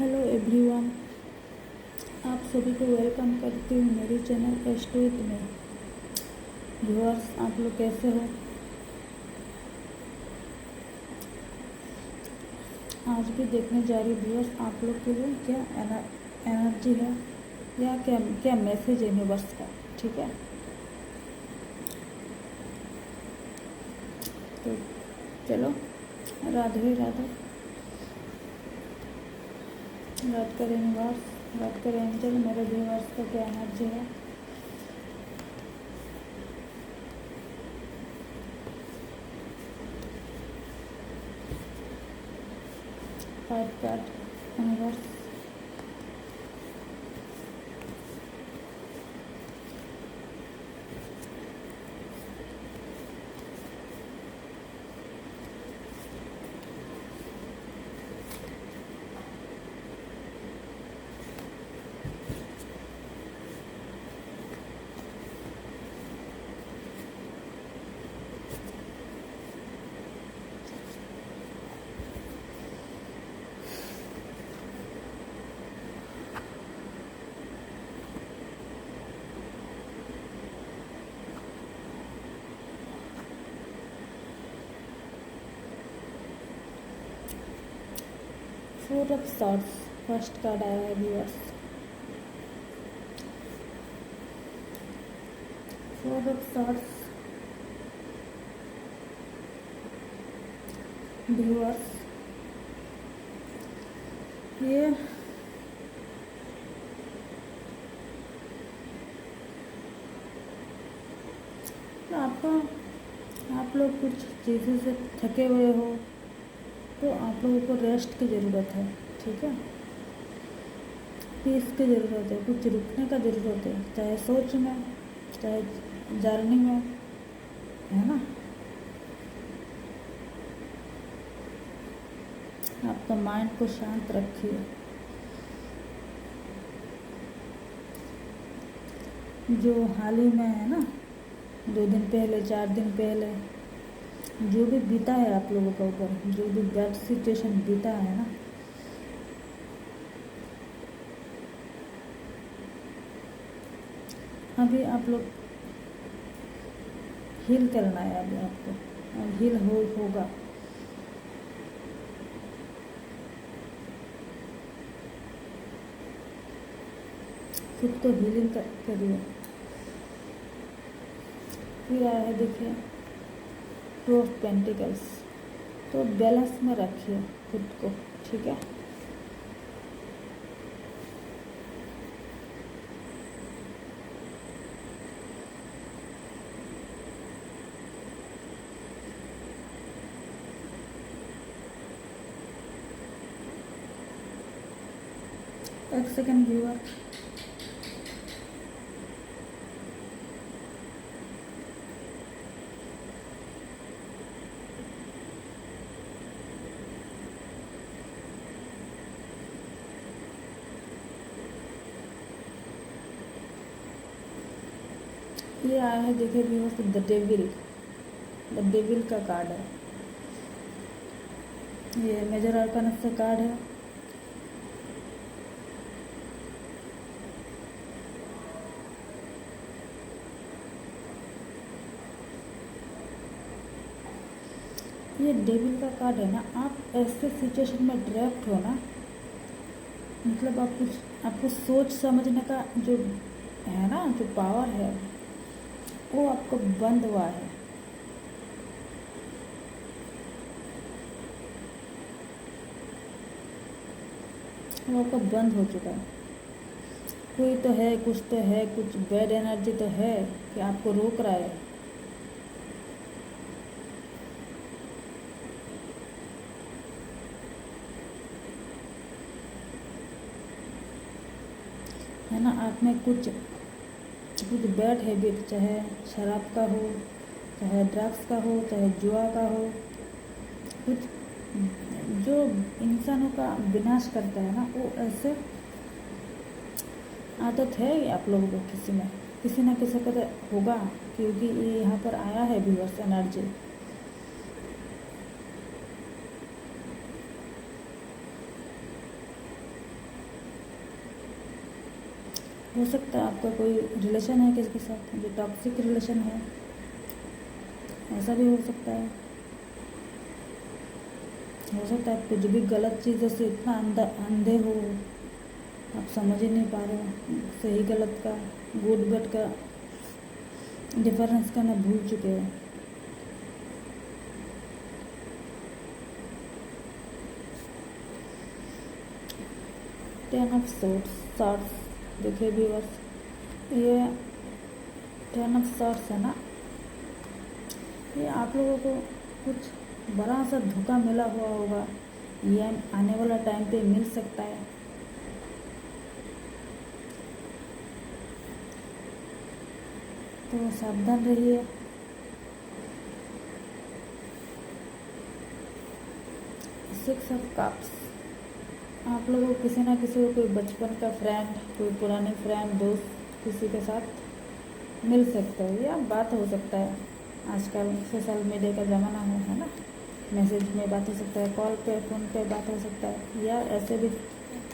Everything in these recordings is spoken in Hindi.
हेलो एवरीवन, आप सभी को वेलकम करती हूँ मेरी चैनल एस्टूट में। व्यूअर्स, आप लोग कैसे हो? आज भी देखने जा रही हूँ व्यूअर्स, आप लोग के लिए क्या एनर्जी है या क्या क्या मैसेज है यूनिवर्स का। ठीक है, तो चलो, राधे राधे। बात करें यूनिवर्स, बात करें एंजल, मेरे व्यूअर्स का क्या एनर्जी है। Five card universe. Four of swords first card आया है viewers. Four of swords viewers, ये आपका आप लोग कुछ चीज़ों से थके हुए हो तो आप लोगों को रेस्ट की ज़रूरत है। ठीक है, पीस की ज़रूरत है, कुछ रुकने का ज़रूरत है, चाहे सोच में, चाहे जर्नी में, है ना। आपका माइंड को शांत रखिए। जो हाल ही में है ना, 2 दिन पहले, 4 दिन पहले जो भी बीता है आप लोगों के ऊपर, जो भी बैड सिचुएशन बीता है ना, अभी आप लोग हील करना है अभी आपको, और हील होगा। खुद को हीलिंग करिए। फिर आया है, देखिए, 2 ऑफ पेंटिकल्स। तो बैलेंस में रखिए खुद को। ठीक है, एक सेकेंड व्यूअर। ये आया है, देखिए व्यूअर्स, द डेविल का कार्ड है। ये मेजर आर्कान का कार्ड है। ये डेविल का कार्ड है ना, आप ऐसे सिचुएशन में ड्रैफ्ट हो ना, मतलब आपको सोच समझने का जो है ना, जो पावर है, वो आपको बंद हुआ है। वो आपका बंद हो चुका है। कोई तो है, कुछ तो है, कुछ बैड एनर्जी तो है कि आपको रोक रहा है ना। आप में कुछ बैड हैबिट, चाहे शराब का हो, चाहे ड्रग्स का हो, चाहे जुआ का हो, कुछ जो इंसानों का विनाश करता है ना, वो ऐसे आदत है आप लोगों को। किसी ना किसी का तो होगा, क्योंकि ये यहाँ पर आया है व्यूअर्स एनर्जी। हो सकता है आपका कोई रिलेशन है किसी के साथ जो टॉक्सिक रिलेशन है, ऐसा भी हो सकता है। हो सकता है कुछ भी गलत चीज़ों से इतना अंधे हो, आप समझ ही नहीं पा रहे हो, सही गलत का, गुड बैड का डिफरेंस करना भूल चुके हो। टेन ऑफ शॉर्ट्स देखिए व्यूअर्स, ये टेन ऑफ शॉर्ट्स है ना, ये आप लोगों को कुछ बड़ा सा धोखा मिला हुआ होगा, ये आने वाला टाइम पे मिल सकता है। तो सावधान रहिए। सिक्स ऑफ कप्स, आप लोगों को किसी ना किसी को कोई बचपन का फ्रेंड, कोई पुरानी फ्रेंड, दोस्त किसी के साथ मिल सकता है या बात हो सकता है। आजकल सोशल मीडिया का ज़माना है ना, मैसेज में बात हो सकता है, कॉल पे, फ़ोन पे बात हो सकता है, या ऐसे भी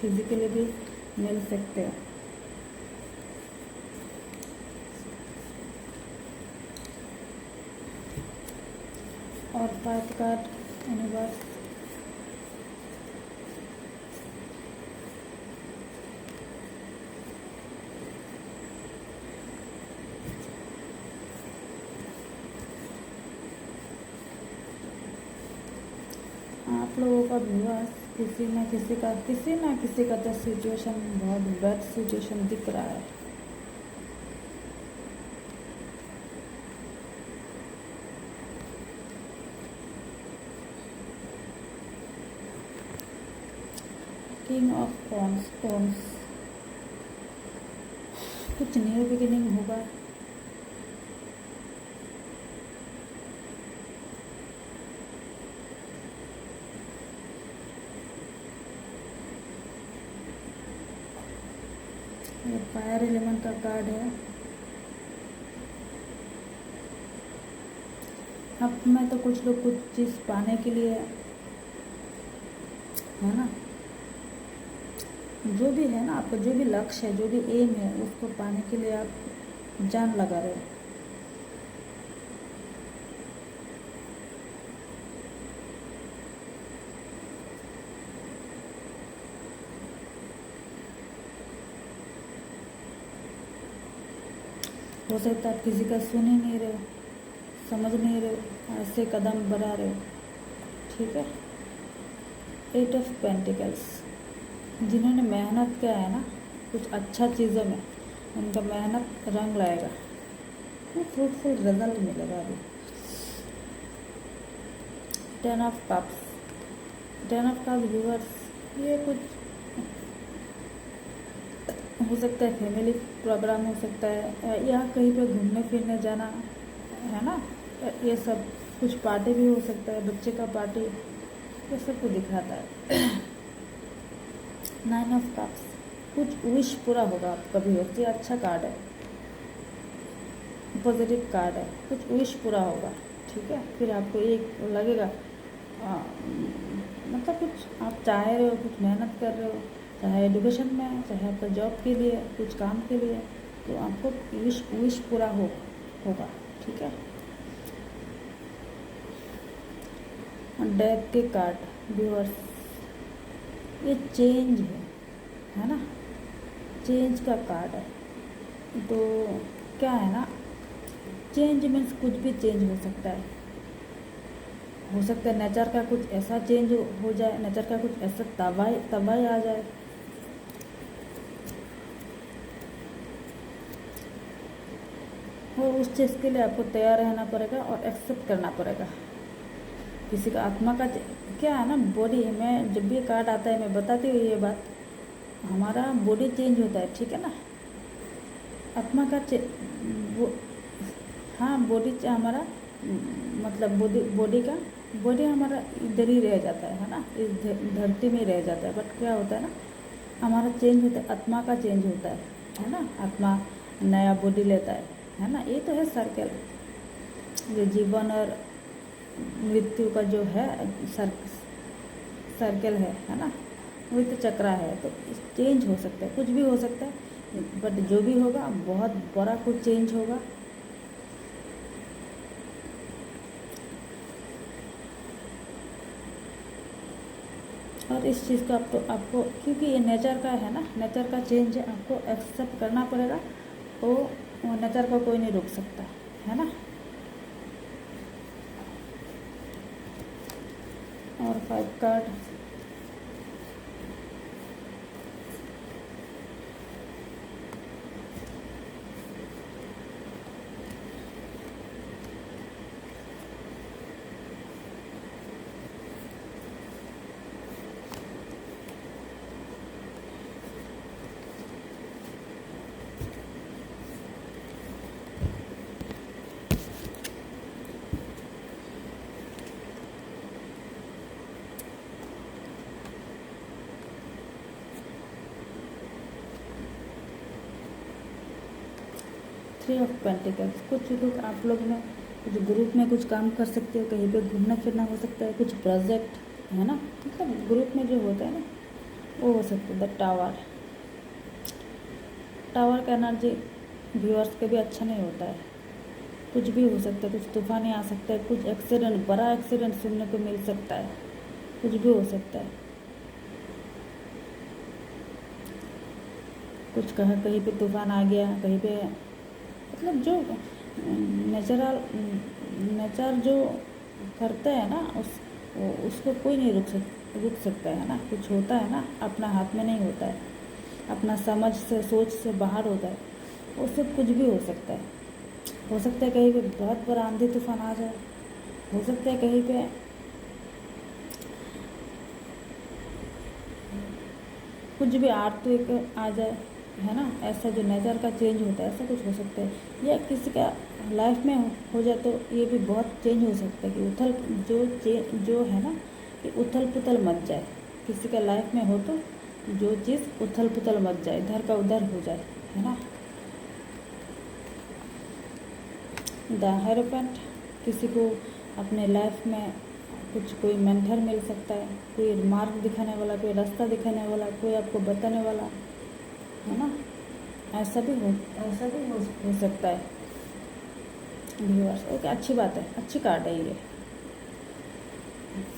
फिजिकली भी मिल सकते हैं। और 5 कार्ड यूनिवर्स, आप लोगों का व्यूअर्स किसी ना किसी का तो सिचुएशन बहुत बैड सिचुएशन दिख रहा है। किंग ऑफ कॉन्स, कुछ न्यू बिगिनिंग होगा। ये फायर एलिमेंट का कार्ड है। अब में तो कुछ लोग कुछ चीज़ पाने के लिए, है ना, जो भी है ना, आपका जो भी लक्ष्य है, जो भी एम है, उसको पाने के लिए आप जान लगा रहे हो। हो सकता है आप किसी का सुन ही नहीं रहे हो, समझ नहीं रहे हो, ऐसे कदम बढ़ा रहे हो। ठीक है। 8 ऑफ पेंटिकल्स, जिन्होंने मेहनत किया है ना कुछ अच्छा चीज़ों में, उनका मेहनत रंग लाएगा, वो फ्रूटफुल रिजल्ट मिलेगा अभी। 10 of cups, 10 of cup viewers, ये कुछ हो सकता है फैमिली प्रोग्राम हो सकता है, या कहीं पे घूमने फिरने जाना, है ना, ये सब कुछ पार्टी भी हो सकता है, बच्चे का पार्टी, ये सब को दिखाता है। 9 ऑफ कप्स, कुछ विश पूरा होगा आपका भी, ये अच्छा कार्ड है, पॉजिटिव कार्ड है, कुछ विश पूरा होगा। ठीक है। फिर आपको एक लगेगा मतलब कुछ आप चाह रहे हो, कुछ मेहनत कर रहे हो, चाहे एजुकेशन में, चाहे आपका जॉब के लिए, कुछ काम के लिए, तो आपको विश पूरा होगा। ठीक है। डेथ के कार्ड व्यूअर्स, ये चेंज है ना, चेंज का कार्ड है। तो क्या है ना, चेंज मीन्स कुछ भी चेंज हो सकता है। हो सकता है नेचर का कुछ ऐसा चेंज हो जाए, नेचर का कुछ ऐसा तबाही आ जाए, और उस चीज़ के लिए आपको तैयार रहना पड़ेगा और एक्सेप्ट करना पड़ेगा। किसी का आत्मा का क्या है ना, बॉडी में जब भी कार्ड आता है, मैं बताती हूँ ये बात, हमारा बॉडी चेंज होता है, ठीक है ना, आत्मा का हाँ, बॉडी हमारा मतलब बॉडी हमारा इधर ही रह जाता है ना, इस धरती में रह जाता है, बट क्या होता है ना, हमारा चेंज होता है, आत्मा का चेंज होता है ना, आत्मा नया बॉडी लेता है ना। ये तो है सर्कल, जो जीवन और मृत्यु का जो है सर्कल है ना, वही तो चक्रा है। तो चेंज हो सकता है, कुछ भी हो सकता है, बट जो भी होगा बहुत बड़ा कुछ चेंज होगा। और इस चीज़ को आपको क्योंकि ये नेचर का है ना, नेचर का चेंज है, आपको एक्सेप्ट करना पड़ेगा। वो नेचर को कोई नहीं रोक सकता है ना। और 5 कार्ड, थ्री ऑफ पेंटिकल्स। कुछ लोग, आप लोग में कुछ ग्रुप में कुछ काम कर सकते हो, कहीं पे घूमना फिरना हो सकता है, कुछ प्रोजेक्ट है ना, मतलब ग्रुप में जो होता है ना वो हो सकता है। द टावर, टावर का एनर्जी व्यूअर्स के भी अच्छा नहीं होता है। कुछ भी हो सकता है, कुछ तूफान ही आ सकता है, कुछ एक्सीडेंट, बड़ा एक्सीडेंट सुनने को मिल सकता है, कुछ भी हो सकता है। कुछ कहीं पे तूफान आ गया, कहीं पे, मतलब जो नेचर जो करता है ना उसको कोई नहीं रुक सकता है ना। कुछ होता है ना अपना हाथ में नहीं होता है, अपना समझ से सोच से बाहर होता है। उससे कुछ भी हो सकता है। हो सकता है कहीं पे बहुत बड़ा आंधी तूफान आ जाए, हो सकता है कहीं पे कुछ भी आर्थिक आ जाए, है ना। ऐसा जो नेचर का चेंज होता है ऐसा कुछ हो सकता है। या किसी का लाइफ में हो जाए तो ये भी बहुत चेंज हो सकता है कि जो है ना कि उथल पुथल मच जाए। किसी का लाइफ में हो तो जो चीज़ उथल पुथल मच जाए, इधर का उधर हो जाए, है ना। द हेरोपेंट, किसी को अपने लाइफ में कुछ कोई मेंटर मिल सकता है, कोई मार्ग दिखाने वाला, कोई रास्ता दिखाने वाला, कोई आपको बताने वाला, है ना। ऐसा भी हो सकता है व्यूअर्स। ओके, अच्छी बात है, अच्छी कार्ड है ये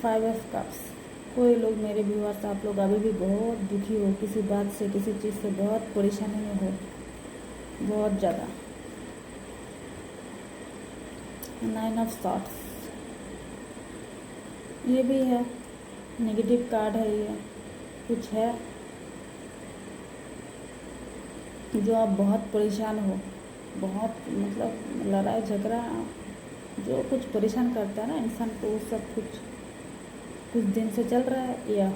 5 ऑफ कप्स। कोई लोग मेरे व्यूअर्स, आप लोग अभी भी बहुत दुखी हो, किसी बात से, किसी चीज़ से बहुत परेशानी में हो, बहुत ज़्यादा। 9 ऑफ सॉर्ट्स, ये भी है नेगेटिव कार्ड है ये। कुछ है जो आप बहुत परेशान हो, बहुत, मतलब लड़ाई झगड़ा जो कुछ परेशान करता है ना इंसान को, वो सब कुछ दिन से चल रहा है या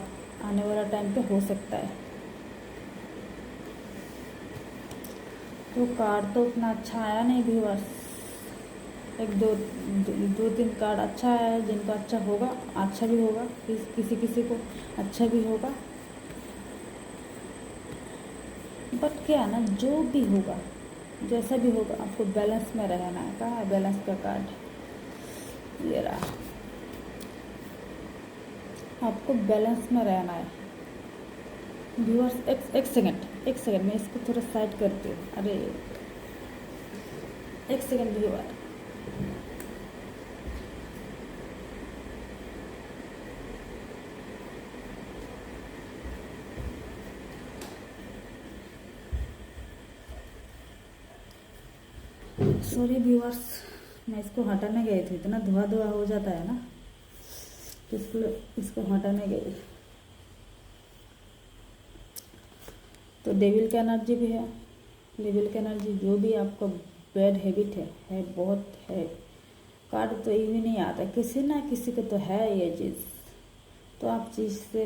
आने वाला टाइम पे हो सकता है। तो कार्ड तो उतना अच्छा आया नहीं व्यूअर्स। एक दो तीन कार्ड अच्छा है, जिनका अच्छा होगा अच्छा भी होगा, किसी को अच्छा भी होगा। बट क्या है ना, जो भी होगा जैसा भी होगा आपको बैलेंस में रहना है। कहाँ है बैलेंस का कार्ड, ये रहा। आपको बैलेंस में रहना है व्यूअर्स। एक सेकंड मैं इसको थोड़ा साइड करती हूँ। अरे एक सेकंड व्यूअर। सॉरी व्यूअर्स, मैं इसको हटाने गई थी, इतना धुआं हो जाता है ना, तो इसको हटाने गई। तो डेविल का एनर्जी भी है। डेविल का एनर्जी, जो भी आपका बैड हैबिट है बहुत है। कार्ड तो ये भी नहीं आता, किसी ना किसी को तो है ये चीज़। तो आप चीज़ से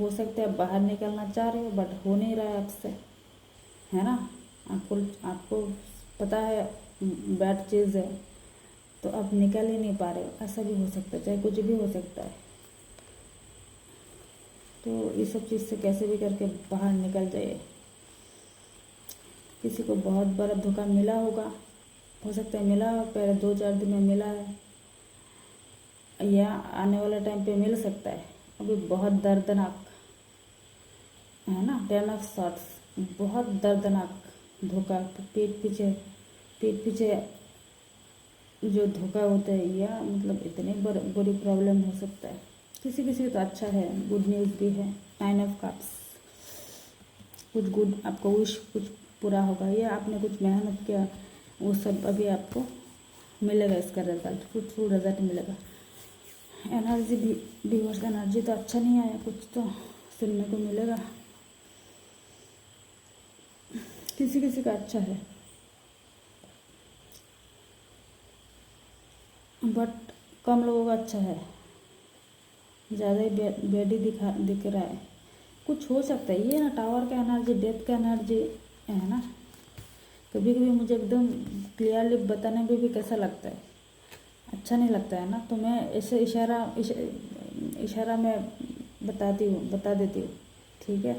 हो सकता है बाहर निकलना चाह रहे हो बट हो नहीं रहा है आपसे, है ना। आपको पता है बैड चीज़ है तो आप निकल ही नहीं पा रहे हो। ऐसा भी हो सकता है, चाहे कुछ भी हो सकता है। तो इस सब चीज़ से कैसे भी करके बाहर निकल जाइए। किसी को बहुत बड़ा धोखा मिला होगा, हो सकता है मिला हो, पहले 2-4 दिन में मिला है या आने वाला टाइम पे मिल सकता है। अभी बहुत दर्दनाक है ना, 10 ऑफ सॉर्ट्स, बहुत दर्दनाक धोखा, पीठ पीछे जो धोखा होता है, या मतलब इतनी बड़ी प्रॉब्लम हो सकता है। किसी किसी तो अच्छा है, गुड न्यूज़ भी है। 9 ऑफ कप्स, कुछ गुड आपको विश कुछ पूरा होगा, या आपने कुछ मेहनत किया वो सब अभी आपको मिलेगा, इसका रिजल्ट फ्रूटफुल रिजल्ट मिलेगा। एनर्जी भी व्यूअर्स, एनर्जी तो अच्छा नहीं आया, कुछ तो सुनने को मिलेगा। किसी किसी का अच्छा है, बट कम लोगों का अच्छा है, ज़्यादा ही बैड ही दिख रहा है। कुछ हो सकता है ये ना, टावर का एनर्जी, डेथ का एनर्जी है ना। कभी कभी मुझे एकदम क्लियरली बताने में भी कैसा लगता है, अच्छा नहीं लगता है ना, तो मैं ऐसे इशारा में बता देती हूँ, ठीक है।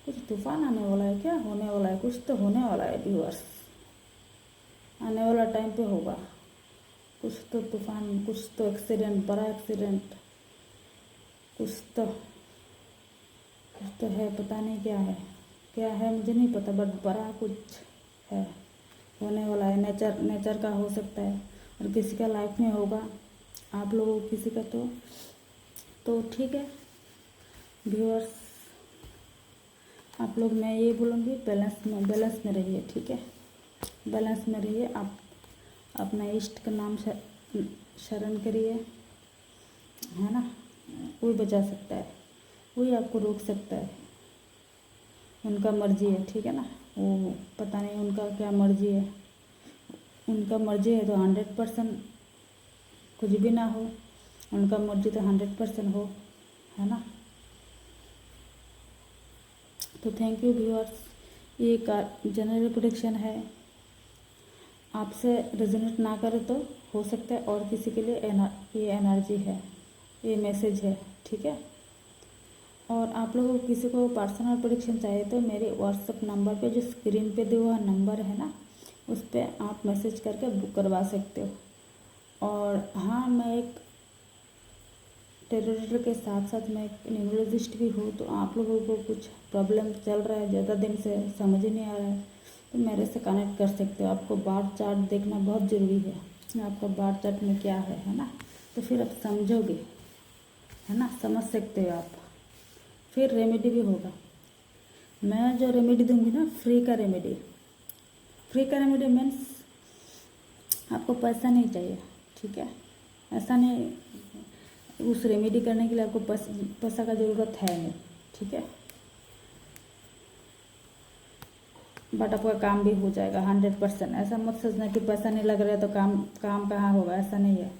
कुछ तूफान आने वाला है, क्या होने वाला है, कुछ तो होने वाला है व्यूअर्स, आने वाला टाइम पे होगा कुछ तो तूफान, कुछ तो एक्सीडेंट, बड़ा एक्सीडेंट, कुछ तो है, पता नहीं क्या है मुझे नहीं पता, बट बड़ा कुछ है, होने वाला है। नेचर का हो सकता है, और किसी का लाइफ में होगा, आप लोगों किसी का तो ठीक है व्यूअर्स। आप लोग, मैं ये बोलूँगी बैलेंस में रहिए, ठीक है, बैलेंस में रहिए। आप अपना इष्ट का नाम शरण करिए, है ना। कोई बचा सकता है, कोई आपको रोक सकता है, उनका मर्जी है, ठीक है ना। वो पता नहीं उनका क्या मर्जी है, उनका मर्जी है तो 100% कुछ भी ना हो, उनका मर्जी तो 100% हो, है ना। तो थैंक यू व्यूअर्स, ये जनरल प्रेडिक्शन है, आपसे रेजोनेट ना करे तो हो सकता है और किसी के लिए ये एनर्जी है, ये मैसेज है, ठीक है। और आप लोगों को किसी को पर्सनल प्रेडिक्शन चाहिए तो मेरे व्हाट्सएप नंबर पे, जो स्क्रीन पे दिया हुआ नंबर है ना, उस पर आप मैसेज करके बुक करवा सकते हो। और हाँ, मैं एक टेररिस्ट के साथ साथ मैं एक न्यूरोलॉजिस्ट भी हूँ, तो आप लोगों को कुछ प्रॉब्लम चल रहा है, ज़्यादा दिन से समझ ही नहीं आ रहा है, तो मेरे से कनेक्ट कर सकते हो। आपको बार्थ चार्ट देखना बहुत ज़रूरी है, आपका बार्थ चार्ट में क्या है ना, तो फिर आप समझोगे, है ना, समझ सकते हो आप, फिर रेमेडी भी होगा। मैं जो रेमेडी दूंगी ना, फ्री का रेमेडी मीन्स आपको पैसा नहीं चाहिए, ठीक है। ऐसा नहीं, उस रेमेडी करने के लिए आपको पैसा का ज़रूरत है नहीं, ठीक है, बट आपका काम भी हो जाएगा 100%। ऐसा मत सोचना कि पैसा नहीं लग रहा है तो काम कहाँ होगा, ऐसा नहीं है,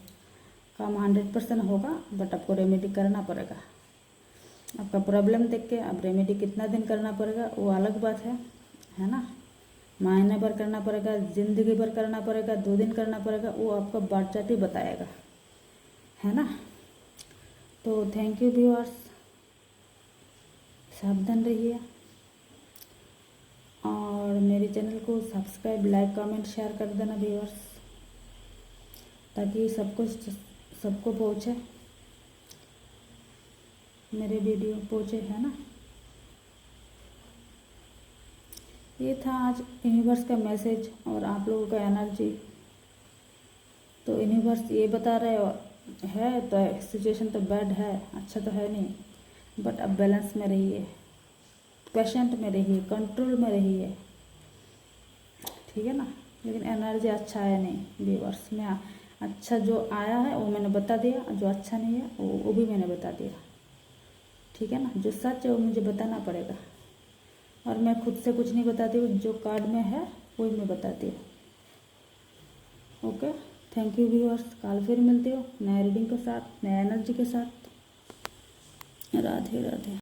काम 100% होगा, बट आपको रेमेडी करना पड़ेगा। आपका प्रॉब्लम देख के अब रेमेडी कितना दिन करना पड़ेगा वो अलग बात है ना। महीने भर करना पड़ेगा, ज़िंदगी भर करना पड़ेगा, 2 दिन करना पड़ेगा, वो आपका बार्थ चार्ट ही बताएगा, है ना। तो थैंक यू व्यूअर्स, सावधान रहिए, और मेरे चैनल को सब्सक्राइब, लाइक, कमेंट, शेयर कर देना व्यूअर्स, ताकि सबको पहुँचे, मेरे वीडियो पहुँचे, है ना। ये था आज यूनिवर्स का मैसेज और आप लोगों का एनर्जी। तो यूनिवर्स ये बता रहे है तो सिचुएशन तो बैड है, अच्छा तो है नहीं, बट अब बैलेंस में रहिए, पेशेंट में रहिए, कंट्रोल में रहिए, ठीक है ना। लेकिन एनर्जी अच्छा है नहीं व्यूअर्स, में अच्छा जो आया है वो मैंने बता दिया, जो अच्छा नहीं है वो भी मैंने बता दिया, ठीक है ना। जो सच है वो मुझे बताना पड़ेगा, और मैं खुद से कुछ नहीं बताती हूँ, जो कार्ड में है वही मैं बताती हूँ। ओके, थैंक यू व्यूअर्स, कल फिर मिलते हो नए रीडिंग के साथ, नए एनर्जी के साथ। राधे राधे।